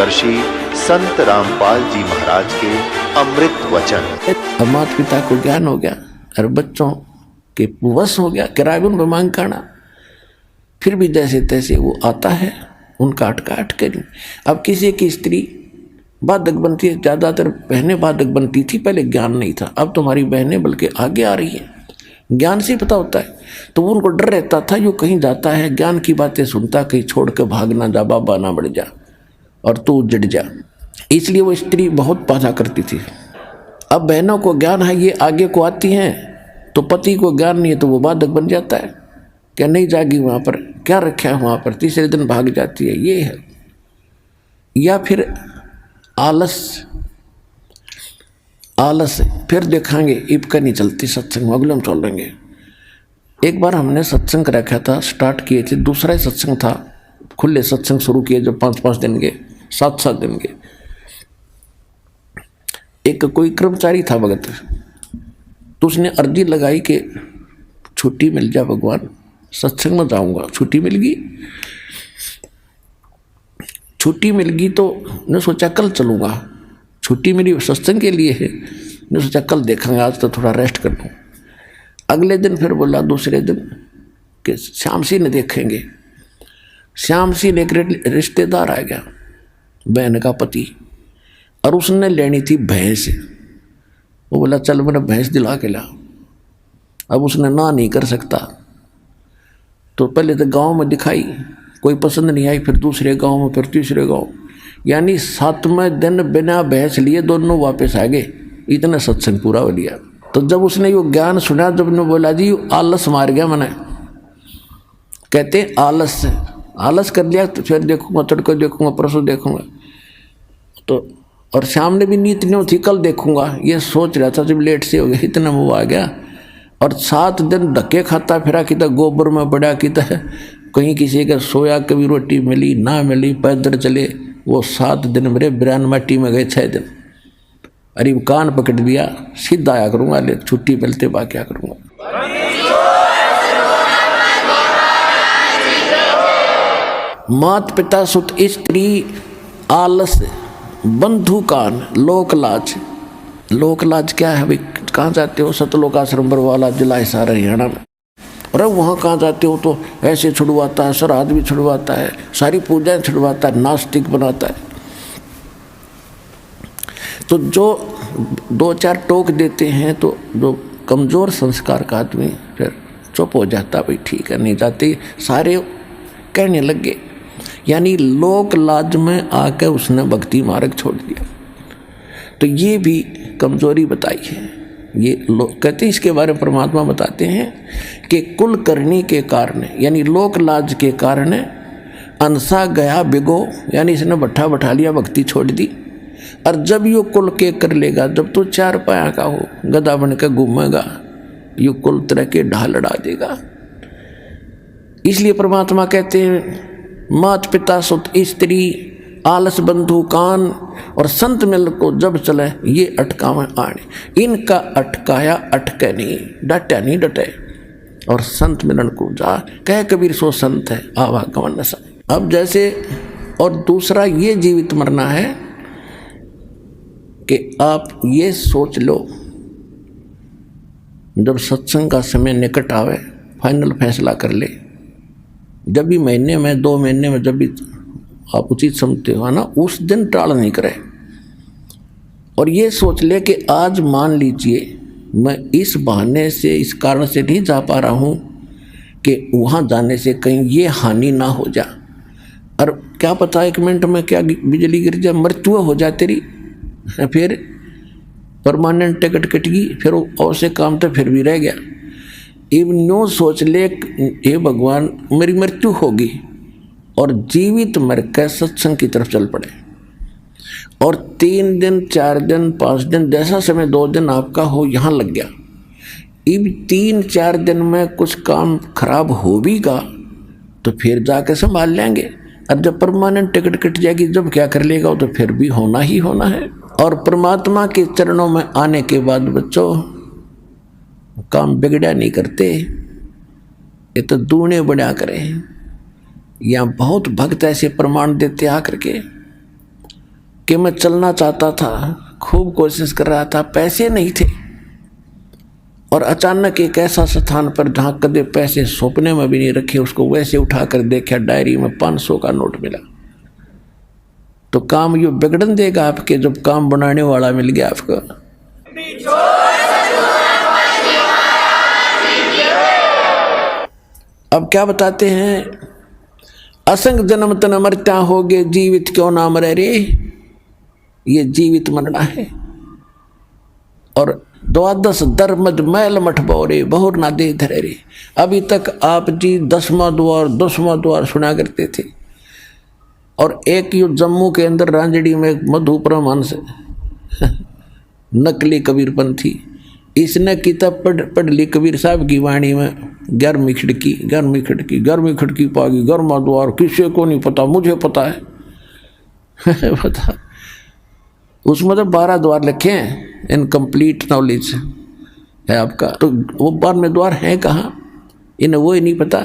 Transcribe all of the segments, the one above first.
तत्वदर्शी संत रामपाल जी महाराज के अमृत वचन। माता पिता को ज्ञान हो गया और बच्चों के वश हो गया, किराए उनको मांग करना, फिर भी जैसे तैसे वो आता है, उनका अटका के नहीं। अब किसी की स्त्री बाधक बनती है, ज़्यादातर बहनें बाधक बनती थी, पहले ज्ञान नहीं था। अब तुम्हारी बहनें बल्कि आगे आ रही हैं, ज्ञान से पता होता है। तो उनको डर रहता था, जो कहीं जाता है ज्ञान की बातें सुनता, कहीं छोड़ के भाग ना जा, बाबा ना बढ़ जा और तू उजड़ जा। इसलिए वो स्त्री बहुत बाधा करती थी। अब बहनों को ज्ञान है, ये आगे को आती हैं, तो पति को ज्ञान नहीं है तो वो बाधक बन जाता है, क्या नहीं जागी वहाँ पर, क्या रखा है वहाँ पर, तीसरे दिन भाग जाती है, ये है। या फिर आलस फिर देखेंगे इब का नहीं चलती सत्संग, अगले हम चल लेंगे। एक बार हमने सत्संग रखा था, स्टार्ट किए थे, दूसरा ही सत्संग था, खुले सत्संग शुरू किए जो 5-5 दिन के, 7-7 दिन के। एक कोई कर्मचारी था भगत, तो उसने अर्जी लगाई कि छुट्टी मिल जा भगवान, सत्संग में जाऊंगा। छुट्टी मिल गई, छुट्टी मिल गई तो ने सोचा कल चलूँगा, छुट्टी मेरी सत्संग के लिए है, ने सोचा कल देखेंगे, आज तो थोड़ा रेस्ट कर लूँ। अगले दिन फिर बोला दूसरे दिन कि श्याम सिंह ने देखेंगे। श्याम सिंह एक रिश्तेदार आ गया, बहन का पति, और उसने लेनी थी भैंस। वो बोला चल मेरा भैंस दिला के ला। अब उसने ना नहीं कर सकता, तो पहले तो गांव में दिखाई, कोई पसंद नहीं आई, फिर दूसरे गांव में, फिर तीसरे गांव, यानी 7वें दिन बिना भैंस लिए दोनों वापस आ गए। इतना सत्संग पूरा हो लिया। तो जब उसने वो ज्ञान सुना, जब ने बोला जी आलस मार गया मैंने, कहते आलस कर लिया, तो फिर देखूंगा, तड़को देखूंगा, परसों देखूंगा। तो और शाम ने भी नींद नहीं थी, कल देखूंगा, ये सोच रहा था। जब लेट से हो गया, इतना मुँह आ गया, और 7 दिन धक्के खाता फिरा, कि गोबर में पड़ा, कि कहीं किसी का सोया, कभी रोटी मिली ना मिली, पैदल चले। वो 7 दिन मेरे बिरान माटी में गए, 6 दिन। अरे कान पकड़ दिया, सीधा आया करूँगा, ले छुट्टी मिलते बा क्या करूँगा। मात पिता सुत स्त्री आलस बंधु कान लोकलाज। लोकलाज क्या है भाई, कहाँ जाते हो, सतलोक आश्रम बरवाला, जिला हिसार हरियाणा में। और वहाँ कहाँ जाते हो तो ऐसे छुड़वाता है, श्राद्ध भी छुड़वाता है, सारी पूजाएं छुड़वाता है, नास्तिक बनाता है। तो जो 2-4 टोक देते हैं तो जो कमज़ोर संस्कार का आदमी फिर चुप हो जाता, भाई ठीक है नहीं जाते, सारे कहने लग गए। यानी लोक लाज में आकर उसने भक्ति मार्ग छोड़ दिया। तो ये भी कमजोरी बताई है। ये लोग कहते हैं, इसके बारे में परमात्मा बताते हैं कि कुल करनी के कारण, यानी लोक लाज के कारण अनसा गया बिगो, यानी इसने बट्ठा बैठा लिया, भक्ति छोड़ दी। और जब यो कुल के कर लेगा, जब तू 4 पाया का हो, गधा बन के घूमेगा, यो कुल तरह के ढाल लड़ा देगा। इसलिए परमात्मा कहते हैं मात पिता सुत स्त्री आलस बंधु कान, और संत मिल को जब चले ये अटकावे आने। इनका अटकाया अटके नहीं, डटा नहीं डटे। और संत मिलन को जा, कह कबीर सो संत है आवागमन नशा। अब जैसे, और दूसरा ये जीवित मरना है कि आप ये सोच लो, जब सत्संग का समय निकट आवे, फाइनल फैसला कर ले। जब भी महीने में, 2 महीने में, जब भी आप उचित समझते हो ना, उस दिन टाल नहीं करे। और ये सोच ले कि आज मान लीजिए मैं इस बहाने से, इस कारण से नहीं जा पा रहा हूँ कि वहाँ जाने से कहीं ये हानि ना हो जा। और क्या पता 1 मिनट में क्या बिजली गिर जाए, मृत्यु हो जाए तेरी, फिर परमानेंट टिकट कट गई, फिर और से काम तो फिर भी रह गया। नो सोच ले, हे भगवान मेरी मृत्यु होगी, और जीवित मर कर सत्संग की तरफ चल पड़े। और 3 दिन 4 दिन 5 दिन जैसा समय 2 दिन आपका हो यहाँ लग गया। इब 3-4 दिन में कुछ काम खराब हो भी गा तो फिर जाके संभाल लेंगे। और जब परमानेंट टिकट कट जाएगी, जब क्या कर लेगा, तो फिर भी होना ही होना है। और परमात्मा के चरणों में आने के बाद बच्चों काम बिगड़ा नहीं करते, ये तो दूने बढ़ा करें। या बहुत भक्त ऐसे प्रमाण देते आकर के कि मैं चलना चाहता था, खूब कोशिश कर रहा था, पैसे नहीं थे। और अचानक एक ऐसा स्थान पर जहाँ कदे पैसे सपने में भी नहीं रखे, उसको वैसे उठाकर देखा, डायरी में 500 का नोट मिला। तो काम यो बिगड़न देगा आपके जब काम बनाने वाला मिल गया आपको। अब क्या बताते हैं, असंग जन्म तन मरत्या होगे, जीवित क्यों ना मरे रे। ये जीवित मरना है। और द्वादश धर्मज मैल मठ बोरे, बहुर ना दे धरे रे। अभी तक आप जी 10वां द्वार सुना करते थे। और एक यो जम्मू के अंदर रांजड़ी में एक मधु परमहंस नकली कबीरपंथी, इसने किताब पढ़ ली कबीर साहब की वाणी में, 11वीं खिड़की पागी, 11वां द्वार किसी को नहीं पता, मुझे पता है। पता उसमें तो 12 द्वार लिखे हैं, इनकम्प्लीट नॉलेज है आपका। तो वो 12वें द्वार है कहाँ, इन्हें वो ही नहीं पता।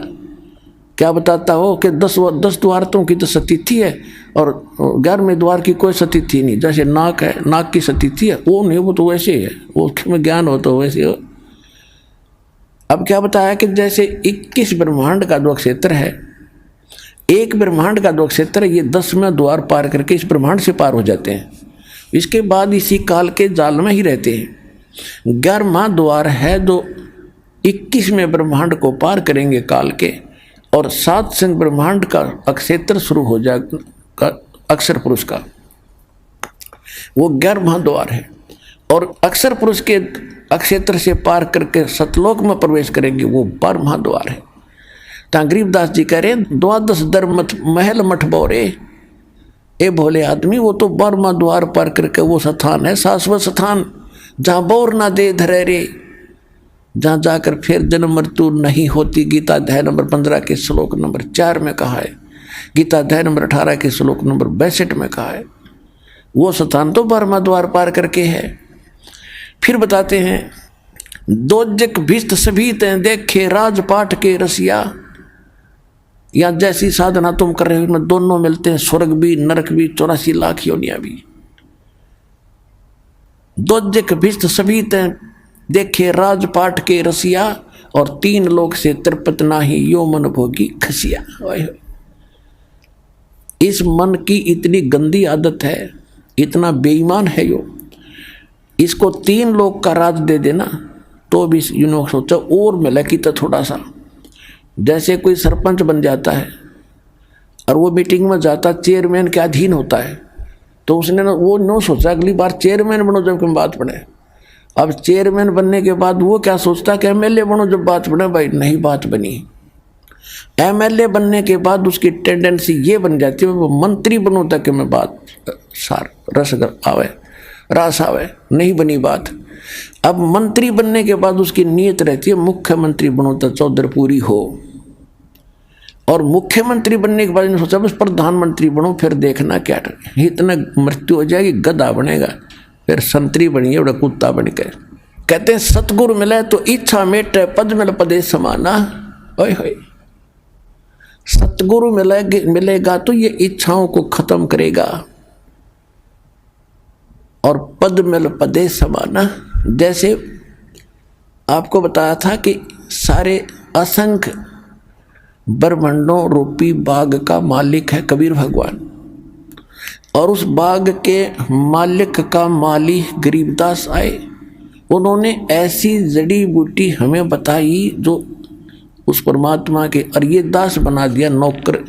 क्या बताता हो कि 10 द्वारतों की तो सतिथि है और 11वें द्वार की कोई सतिथि नहीं। जैसे नाक है, नाक की सतिथि है, वो नहीं, वो तो वैसे ही है, वो में ज्ञान हो तो वैसे हो। अब क्या बताया कि जैसे 21 ब्रह्मांड का जो क्षेत्र है, एक ब्रह्मांड का जो क्षेत्र है, ये 10वें द्वार पार करके इस ब्रह्मांड से पार हो जाते हैं। इसके बाद इसी काल के जाल में ही रहते हैं। 11वां द्वार है जो 21वें ब्रह्मांड को पार करेंगे काल के, और 7 संग ब्रह्मांड का अक्षेत्र शुरू हो जाएगा, अक्षर पुरुष का, वो 11वां द्वार है। और अक्षर पुरुष के अक्षेत्र से पार करके सतलोक में प्रवेश करेंगे, वो 12वां द्वार है। तो गरीबदास जी कह रहे, द्वादश धर्म महल मठ बोरे, ए भोले आदमी, वो तो 12वां द्वार पार करके वो स्थान है, शाश्वत स्थान, जहाँ बोर ना दे धरे रे, जहाँ जाकर फिर जन्म मृत्यु नहीं होती। गीता अध्याय नंबर 15 के श्लोक नंबर 4 में कहा है, गीता अध्याय नंबर 18 के श्लोक नंबर 62 में कहा है। वो स्थान तो 12वां द्वार पार करके है। फिर बताते हैं, दोजक भिस्त सभी ते देखे राजपाट के रसिया, या जैसी साधना तुम कर रहे हो में दोनों मिलते हैं, स्वर्ग भी नरक भी 84 लाख योनिया भी। दोजक भिस्त सभी ते देखे राजपाट के रसिया, और 3 लोक से तृप्त नाही, यो मन भोगी खसिया। इस मन की इतनी गंदी आदत है, इतना बेईमान है यो, इसको 3 लोक का राज दे देना तो भी यूँ सोचा और मिला कि तो थोड़ा सा। जैसे कोई सरपंच बन जाता है और वो मीटिंग में जाता, चेयरमैन के अधीन होता है, तो उसने ना वो नो सोचा अगली बार चेयरमैन बनो जब कोई बात पड़े। अब चेयरमैन बनने के बाद वो क्या सोचता कि एमएलए बनो जब बात बने, भाई नहीं बात बनी। एमएलए बनने के बाद उसकी टेंडेंसी ये बन जाती है वो मंत्री बनो ताकि मैं बात सार रस आवे, नहीं बनी बात। अब मंत्री बनने के बाद उसकी नीयत रहती है मुख्यमंत्री बनो तो चौधर पूरी हो, और मुख्यमंत्री बनने के बाद इन्होंने सोचा बस प्रधानमंत्री बनो, फिर देखना क्या इतना मृत्यु हो जाएगी, गधा बनेगा, फिर संतरी बनिए बड़ा कुत्ता बन के। कहते हैं सतगुरु मिले तो इच्छा मेटे, पद मिल पदे समाना। ओए होए, सतगुरु मिलेगा तो ये इच्छाओं को खत्म करेगा, और पद मिल पदे समाना। जैसे आपको बताया था कि सारे असंख्य ब्रह्मांडों रूपी बाग का मालिक है कबीर भगवान, और उस बाग के मालिक का माली गरीबदास आए। उन्होंने ऐसी जड़ी बूटी हमें बताई जो उस परमात्मा के, और ये दास बना दिया नौकर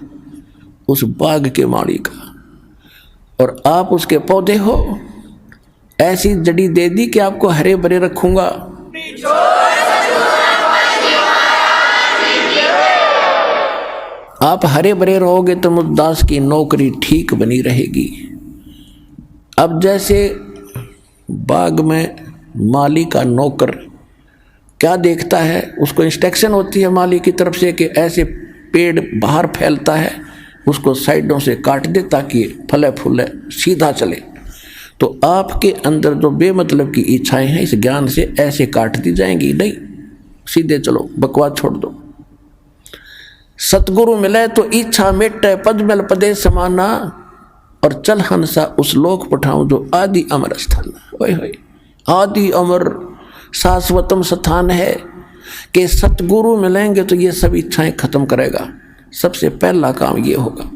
उस बाग के माली का, और आप उसके पौधे हो। ऐसी जड़ी दे दी कि आपको हरे भरे रखूंगा। आप हरे भरे रहोगे तो मुद्दास की नौकरी ठीक बनी रहेगी। अब जैसे बाग में माली का नौकर क्या देखता है, उसको इंस्ट्रक्शन होती है माली की तरफ से कि ऐसे पेड़ बाहर फैलता है, उसको साइडों से काट दे ताकि फले फूले सीधा चले। तो आपके अंदर जो बेमतलब की इच्छाएं हैं इस ज्ञान से ऐसे काट दी जाएंगी, नहीं सीधे चलो, बकवास छोड़ दो। सतगुरु मिले तो इच्छा मिटे, पद मिल पदे समाना, और चल हंसा उस लोक पठाऊं जो आदि अमर स्थान। ओए होए, आदि अमर शाश्वतम स्थान है कि सतगुरु मिलेंगे तो ये सब इच्छाएं खत्म करेगा। सबसे पहला काम ये होगा।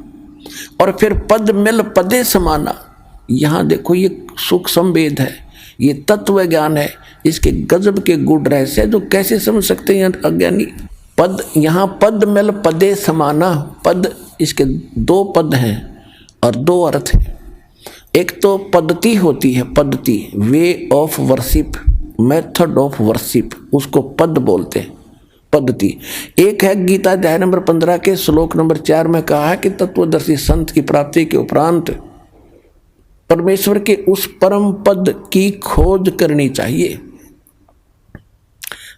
और फिर पद मिल पदे समाना, यहाँ देखो ये सुख संवेद है, ये तत्व ज्ञान है, इसके गजब के गुण रहस्य जो कैसे समझ सकते हैं अज्ञानी। पद, यहाँ पद मिल पदे समाना, पद इसके दो पद हैं और दो अर्थ हैं। एक तो पद्धति होती है, पद्धति way of worship, method of worship, उसको पद बोलते हैं, पद्धति। एक है गीता अध्याय नंबर 15 के श्लोक नंबर 4 में कहा है कि तत्वदर्शी संत की प्राप्ति के उपरांत परमेश्वर के उस परम पद की खोज करनी चाहिए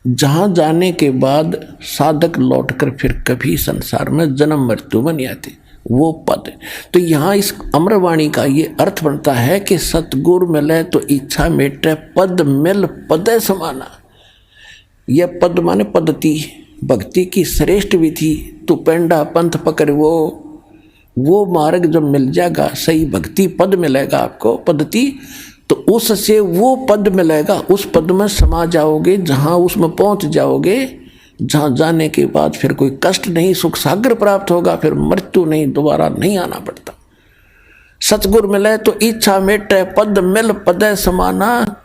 जहां जाने के बाद साधक लौटकर फिर कभी संसार में जन्म मृत्यु नहीं आती, वो पद। तो यहाँ इस अमरवाणी का ये अर्थ बनता है कि सतगुरु मिले तो इच्छा मेटे, पद मिल पदे समाना। यह पद माने पद्धति, भक्ति की श्रेष्ठ विधि। तू पेंडा पंथ पकड़, वो मार्ग जब मिल जाएगा, सही भक्ति पद मिलेगा आपको, पद्धति, तो उससे वो पद मिलेगा, उस पद में समा जाओगे, जहाँ उसमें पहुँच जाओगे, जहाँ जाने के बाद फिर कोई कष्ट नहीं, सुख सागर प्राप्त होगा, फिर मृत्यु नहीं, दोबारा नहीं आना पड़ता। सतगुरु मिले तो इच्छा मेटे, पद मिल पदे समाना,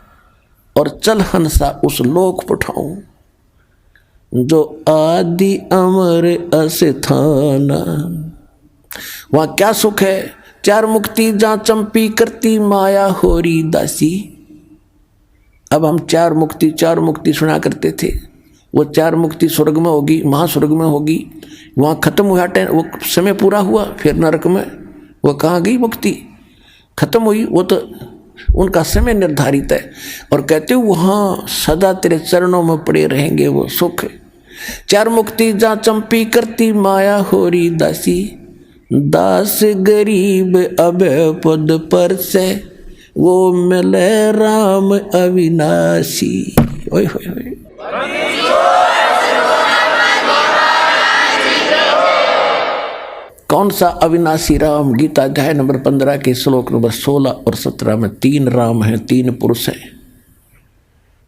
और चल हंसा उस लोक पठाऊं जो आदि अमर अस्थाना। वहां क्या सुख है? चार मुक्ति जहां चंपी करती माया होरी दासी। अब हम चार मुक्ति सुना करते थे, वो चार मुक्ति स्वर्ग में होगी, महास्वर्ग में होगी, वहां खत्म हुआ, वो समय पूरा हुआ, फिर नरक में वो कहाँ गई मुक्ति, खत्म हुई, वो तो उनका समय निर्धारित है। और कहते हो वहाँ सदा तेरे चरणों में पड़े रहेंगे, वो सुख। चार मुक्ति जहाँ चंपी करती माया होरी दासी, दास गरीब अब पद पर से वो मिले राम अविनाशी। ओए होए होए, कौन सा अविनाशी राम? गीता अध्याय नंबर 15 के श्लोक नंबर 16 और 17 में 3 राम हैं, 3 पुरुष हैं,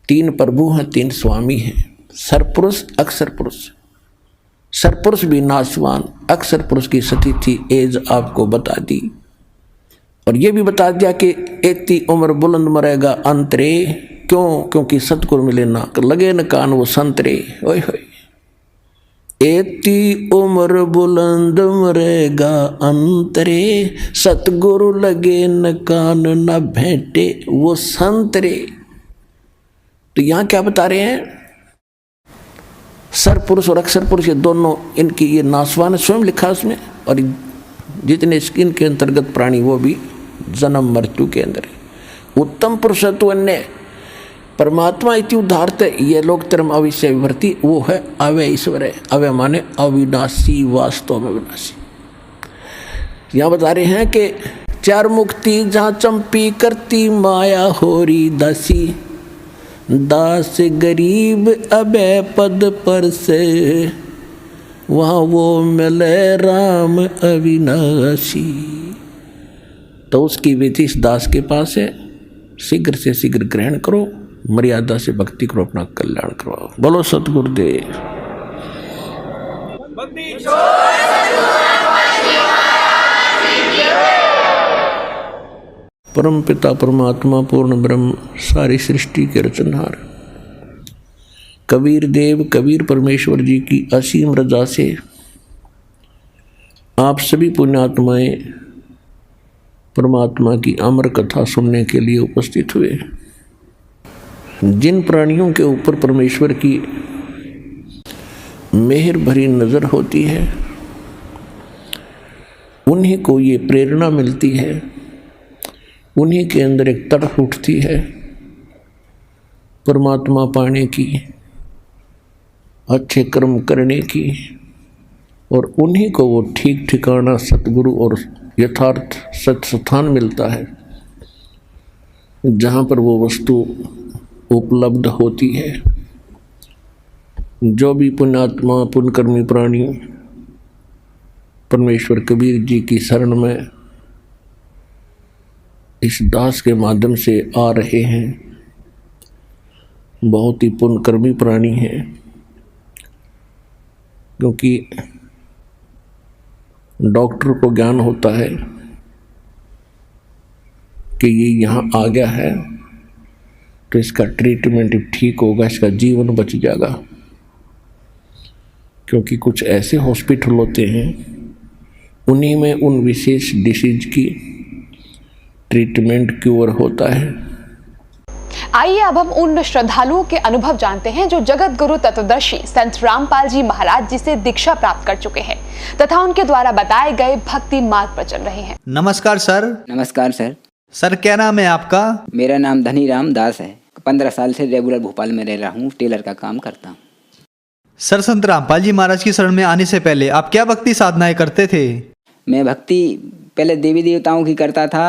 3 प्रभु हैं, 3 स्वामी हैं। सरपुरुष, अक्षर पुरुष। सरपुरुष भी नाशवान, अक्षर पुरुष की स्थिति एज आपको बता दी, और ये भी बता दिया कि एती उम्र बुलंद मरेगा अंतरे। क्यों? क्योंकि सतगुरु मिले ना लगे न कान वो संतरे। ओए होए, एती उम्र बुलंद मरेगा अंतरे, सतगुरु लगे न कान न भेंटे वो संतरे। तो यहां क्या बता रहे हैं? सरपुरुष और अक्षर पुरुष ये दोनों, इनकी ये नासवान स्वयं लिखा उसमें, और जितने स्किन के अंतर्गत प्राणी वो भी जन्म मृत्यु के अंदर है। उत्तम पुरुषत्व अन्य परमात्मा इति उद्धारते, ये लोग तरम अविषय विभर्ति, वो है अवय ईश्वर है। अवय माने अविनाशी, वास्तव में विनाशी। यहाँ बता रहे हैं कि चार मुक्ति जहाँ चंपी करती माया होरी दासी, दास गरीब अबे पद पर से वहाँ वो मिले राम अविनाशी। तो उसकी विधि इस दास के पास है, शीघ्र से शीघ्र ग्रहण करो, मर्यादा से भक्ति करो, अपना कल्याण करवाओ। बोलो सतगुरुदेव। परम पिता परमात्मा पूर्ण ब्रह्म सारी सृष्टि के रचनहार कबीर देव कबीर परमेश्वर जी की असीम रजा से आप सभी पुण्यात्माएं परमात्मा की अमर कथा सुनने के लिए उपस्थित हुए। जिन प्राणियों के ऊपर परमेश्वर की मेहर भरी नज़र होती है, उन्हीं को ये प्रेरणा मिलती है, उन्हीं के अंदर एक तड़प उठती है परमात्मा पाने की, अच्छे कर्म करने की, और उन्हीं को वो ठीक ठिकाना सतगुरु और यथार्थ सत्य स्थान मिलता है जहाँ पर वो वस्तु उपलब्ध होती है। जो भी पुण्यात्मा पुण्यकर्मी प्राणी परमेश्वर कबीर जी की शरण में इस दास के माध्यम से आ रहे हैं, बहुत ही पुण्यकर्मी प्राणी हैं, क्योंकि डॉक्टर को ज्ञान होता है कि ये यहाँ आ गया है तो इसका ट्रीटमेंट ठीक होगा, इसका जीवन बच जाएगा। क्योंकि कुछ ऐसे हॉस्पिटल होते हैं, उन्हीं में उन विशेष डिसीज की ट्रीटमेंट क्योर होता है। आइए अब हम उन श्रद्धालुओं के अनुभव जानते हैं जो जगत गुरु तत्वदर्शी संत रामपाल जी महाराज जी से दीक्षा प्राप्त कर चुके हैं तथा उनके द्वारा बताए गए भक्ति मार्ग पर चल रहे हैं। नमस्कार सर। नमस्कार सर। सर क्या नाम है आपका? मेरा नाम धनीराम दास है। 15 साल से रेगुलर भोपाल में रह रहा हूँ, टेलर का काम करता हूँ। सर संत रामपाल जी महाराज की शरण में आने से पहले आप क्या भक्ति साधनाएं करते थे? मैं भक्ति पहले देवी देवताओं की करता था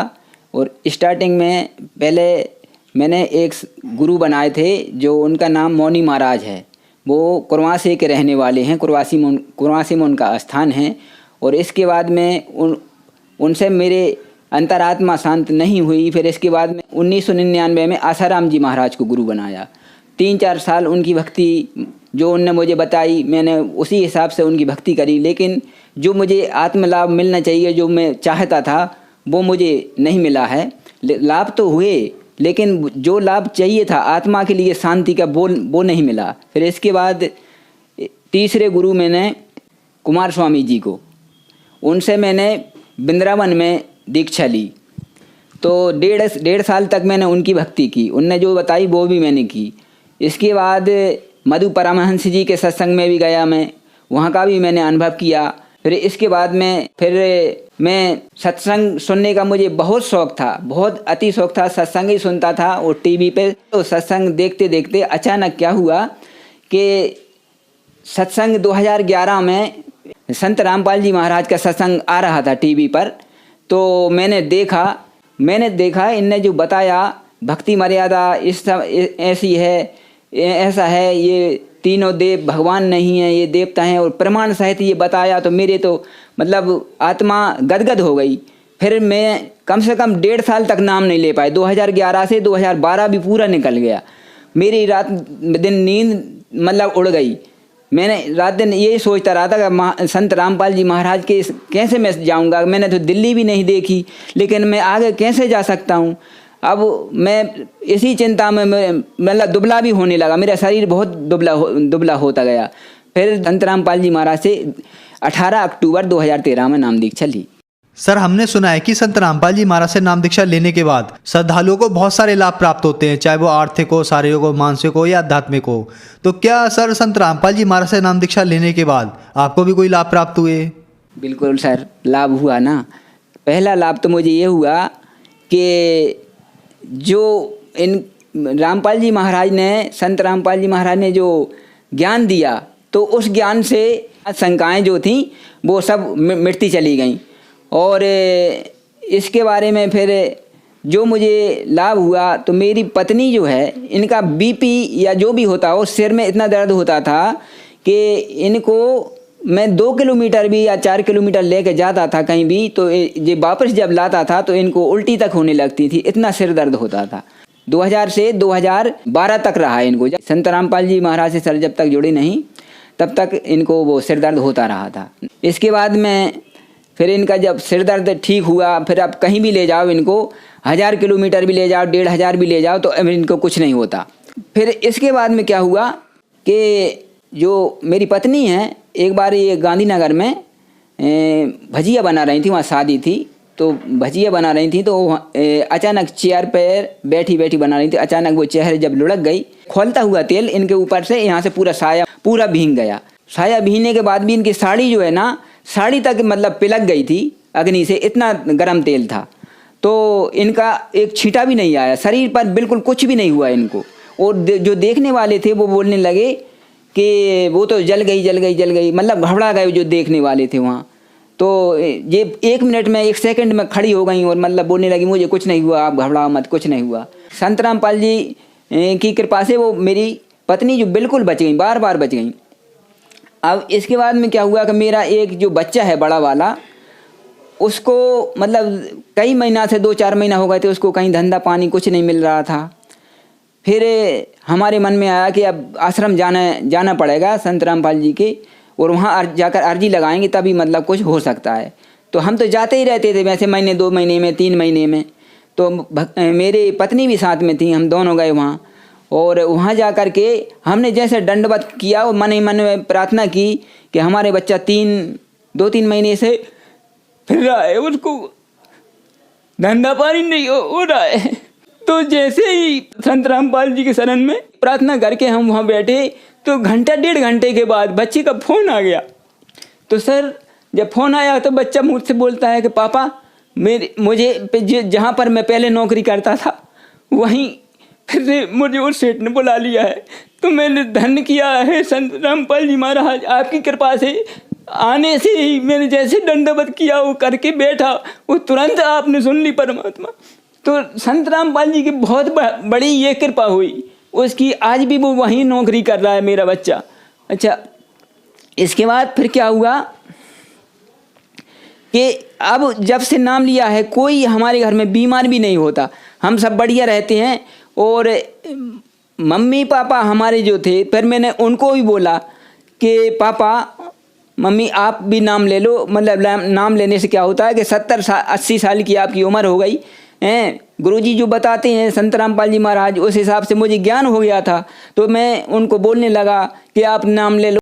और स्टार्टिंग में पहले मैंने एक गुरु बनाए थे जो उनका नाम मौनी महाराज है। वो कुरवासी के रहने वाले हैं, कुरवासी में उनका स्थान है। और इसके बाद में उनसे मेरे अंतरात्मा शांत नहीं हुई। फिर इसके बाद में 1999 में आसाराम जी महाराज को गुरु बनाया। 3-4 साल उनकी भक्ति जो उनने मुझे बताई, मैंने उसी हिसाब से उनकी भक्ति करी। लेकिन जो मुझे आत्मलाभ मिलना चाहिए, जो मैं चाहता था, वो मुझे नहीं मिला है। लाभ तो हुए, लेकिन जो लाभ चाहिए था आत्मा के लिए शांति का, वो नहीं मिला। फिर इसके बाद तीसरे गुरु मैंने कुमार स्वामी जी को, उनसे मैंने वृंदावन में दीक्षा ली। तो 1.5 साल तक मैंने उनकी भक्ति की, उनने जो बताई वो भी मैंने की। इसके बाद मधु परमहंस जी के सत्संग में भी गया मैं, वहाँ का भी मैंने अनुभव किया। फिर इसके बाद में मैं सत्संग सुनने का मुझे बहुत शौक़ था, बहुत अति शौक़ था। सत्संग ही सुनता था और टीवी पे। तो सत्संग देखते देखते अचानक क्या हुआ कि सत्संग 2011 में संत रामपाल जी महाराज का सत्संग आ रहा था टीवी पर। तो मैंने देखा इनने जो बताया भक्ति मर्यादा ऐसी है, ऐसा है, ये तीनों देव भगवान नहीं है, ये देवता हैं, और प्रमाण सहित ये बताया। तो मेरे तो मतलब आत्मा गदगद हो गई। फिर मैं कम से कम 1.5 साल तक नाम नहीं ले पाए। 2011 से 2012 भी पूरा निकल गया। मेरी रात दिन नींद मतलब उड़ गई। मैंने रात दिन यही सोचता रहा था कि संत रामपाल जी महाराज के कैसे मैं जाऊंगा। मैंने तो दिल्ली भी नहीं देखी, लेकिन मैं आगे कैसे जा सकता हूँ। अब मैं इसी चिंता में मतलब दुबला भी होने लगा, मेरा शरीर बहुत दुबला होता गया। फिर संत रामपाल जी महाराज से 18 अक्टूबर 2013 में नाम दीक्षा ली। सर हमने सुना है कि संत रामपाल जी महाराज से नाम दीक्षा लेने के बाद श्रद्धालुओं को बहुत सारे लाभ प्राप्त होते हैं, चाहे वो आर्थिक हो, शारीरिक हो, मानसिक हो या आध्यात्मिक हो। तो क्या सर संत रामपाल जी महाराज से नाम दीक्षा लेने के बाद आपको भी कोई लाभ प्राप्त हुए? बिल्कुल सर, लाभ हुआ ना। पहला लाभ तो मुझे ये हुआ कि जो इन रामपाल जी महाराज ने, संत रामपाल जी महाराज ने जो ज्ञान दिया, तो उस ज्ञान से शंकाएं जो थीं वो सब मिटती चली गईं। और इसके बारे में फिर जो मुझे लाभ हुआ, तो मेरी पत्नी जो है, इनका बीपी या जो भी होता हो, सिर में इतना दर्द होता था कि इनको मैं 2 किलोमीटर भी या 4 किलोमीटर लेके जाता था कहीं भी, तो ये वापस जब लाता था तो इनको उल्टी तक होने लगती थी, इतना सिर दर्द होता था। 2000 से 2012 तक रहा इनको। संत रामपाल जी महाराज से सर जब तक जुड़े नहीं, तब तक इनको वो सिर दर्द होता रहा था। इसके बाद में फिर इनका जब सिर दर्द ठीक हुआ, फिर आप कहीं भी ले जाओ इनको, 1000 किलोमीटर भी ले जाओ, 1500 भी ले जाओ, तो इनको कुछ नहीं होता। फिर इसके बाद में क्या हुआ कि जो मेरी पत्नी है, एक बार ये गांधीनगर में भजिया बना रही थी, वहाँ शादी थी, तो भजिया बना रही थी, तो अचानक चेयर पर बैठी बैठी बना रही थी। अचानक वो चेहरे जब लुढ़क गई, खोलता हुआ तेल इनके ऊपर से यहाँ से पूरा साया पूरा भीग गया। साया भीगने के बाद भी इनकी साड़ी जो है ना, साड़ी तक मतलब पिलक गई थी अग्नि से, इतना गर्म तेल था। तो इनका एक छींटा भी नहीं आया, शरीर पर बिल्कुल कुछ भी नहीं हुआ इनको। और जो देखने वाले थे वो बोलने लगे कि वो तो जल गई, मतलब घबरा गए जो देखने वाले थे वहाँ। तो ये 1 मिनट में, 1 सेकंड में खड़ी हो गई और मतलब बोलने लगी मुझे कुछ नहीं हुआ, आप घबराओ मत, कुछ नहीं हुआ। संत रामपाल जी की कृपा से वो मेरी पत्नी जो बिल्कुल बच गई, बार बच गई। अब इसके बाद में क्या हुआ कि मेरा एक जो बच्चा है बड़ा वाला, उसको मतलब कई महीना से 2-4 महीना हो गए थे, उसको कहीं धंधा पानी कुछ नहीं मिल रहा था। फिर हमारे मन में आया कि अब आश्रम जाना पड़ेगा संत रामपाल जी के, और वहाँ जाकर अर्जी लगाएंगे तभी मतलब कुछ हो सकता है। तो हम तो जाते ही रहते थे वैसे महीने 2 महीने में 3 महीने में। तो मेरी पत्नी भी साथ में थी, हम दोनों गए वहाँ। और वहाँ जा कर के हमने जैसे दंडवत किया और मन ही मन में प्रार्थना की कि हमारे बच्चा 2-3 महीने से फिर रहा है, उसको धंधा पानी नहीं हो रहा है। तो जैसे ही संत रामपाल जी के शरण में प्रार्थना करके हम वहाँ बैठे, तो घंटा 1.5 घंटे के बाद बच्चे का फ़ोन आ गया। तो सर जब फ़ोन आया तो बच्चा मुझसे बोलता है कि पापा मुझे जहाँ पर मैं पहले नौकरी करता था वहीं फिर से मुझे उस सेठ ने बुला लिया है। तो मैंने धन्य किया है संत रामपाल जी महाराज, आपकी कृपा से आने से ही मैंने जैसे दंडवत किया वो करके बैठा, वो तुरंत आपने सुन ली परमात्मा। तो संत रामपाल जी की बहुत बड़ी ये कृपा हुई उसकी, आज भी वो वहीं नौकरी कर रहा है मेरा बच्चा। अच्छा, इसके बाद फिर क्या हुआ कि अब जब से नाम लिया है कोई हमारे घर में बीमार भी नहीं होता, हम सब बढ़िया रहते हैं। और मम्मी पापा हमारे जो थे, फिर मैंने उनको भी बोला कि पापा मम्मी आप भी नाम ले लो, मतलब नाम लेने से क्या होता है कि 70-80 साल की आपकी उम्र हो गई हैं, गुरुजी जो बताते हैं संत रामपाल जी महाराज, उस हिसाब से मुझे ज्ञान हो गया था। तो मैं उनको बोलने लगा कि आप नाम ले लो।